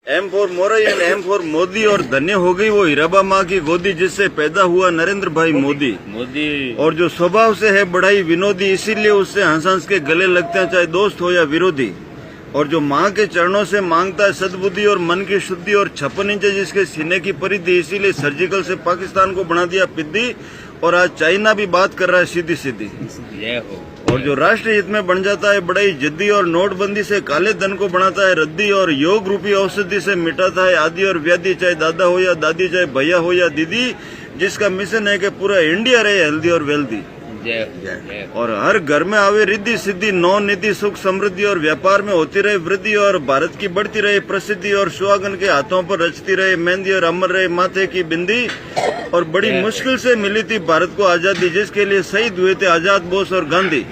M for Modi and M for Modi और धन्य हो गई वो हीराबा माँ की गोदी जिससे पैदा हुआ नरेंद्र भाई मोदी। और जो स्वभाव से है बड़ा ही विनोदी, इसीलिए उससे हंस हंस के गले लगते हैं चाहे दोस्त हो या विरोधी। और जो माँ के चरणों से मांगता है सद्बुद्धि और मन की शुद्धि और 56 इंच जिसके सीने की परिधि, इसीलिए सर्जिकल से पाकिस्तान को बना दिया पिद्दी। और आज चाइना भी बात कर रहा है सीधी सीधी। और जो राष्ट्रीय हित में बन जाता है बड़ा ही जिद्दी और नोटबंदी से काले धन को बनाता है रद्दी और योग रूपी औषधि से मिटाता है आदि और व्याधि, चाहे दादा हो या दादी, चाहे भैया हो या दीदी, जिसका मिशन है कि पूरा इंडिया रहे हेल्दी और वेल्दी। और हर घर में आवे रिद्धि सिद्धि, नौ निधि, सुख समृद्धि और व्यापार में होती रहे वृद्धि और भारत की बढ़ती रहे प्रसिद्धि और सुहागन के हाथों पर रचती रहे मेहंदी और अमर रहे माथे की बिंदी। और बड़ी मुश्किल से मिली थी भारत को आजादी, जिसके लिए शहीद हुए थे आजाद बोस और गांधी।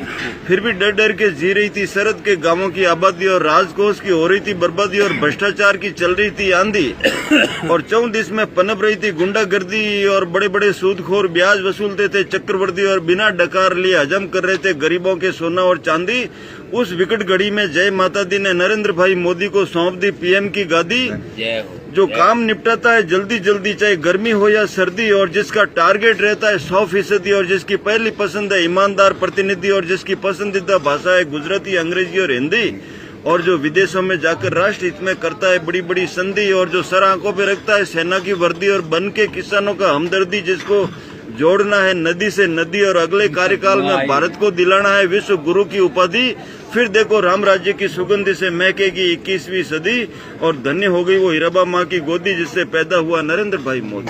फिर भी डर डर के जी रही थी सरहद के गांवों की आबादी और राजकोष की हो रही थी बर्बादी और भ्रष्टाचार की चल रही थी आंधी। और 14 देश में पनप रही थी गुंडागर्दी और बड़े बड़े सूदखोर ब्याज वसूलते थे चक्रवर्ती और बिना डकार लिए हजम कर रहे थे गरीबों के सोना और चांदी। उस विकट घड़ी में जय माता दी ने नरेंद्र भाई मोदी को सौंप दी पीएम की गादी। जो काम निपटाता है जल्दी जल्दी चाहे गर्मी हो या सर्दी, और जिसका टारगेट रहता है 100%, और जिसकी पहली पसंद है ईमानदार प्रतिनिधि, और जिसकी पसंदीदा भाषा है गुजराती, अंग्रेजी और हिंदी। और जो विदेशों में जाकर राष्ट्र हित में करता है बड़ी बड़ी संधि, और जो सर आंखों पे रखता है सेना की वर्दी और बन के किसानों का हमदर्दी, जिसको जोड़ना है नदी से नदी और अगले कार्यकाल में भारत को दिलाना है विश्व गुरु की उपाधि। फिर देखो राम राज्य की सुगंधि से महकेगी 21वीं सदी। और धन्य हो गई वो हीराबा माँ की गोदी जिससे पैदा हुआ नरेंद्र भाई मोदी।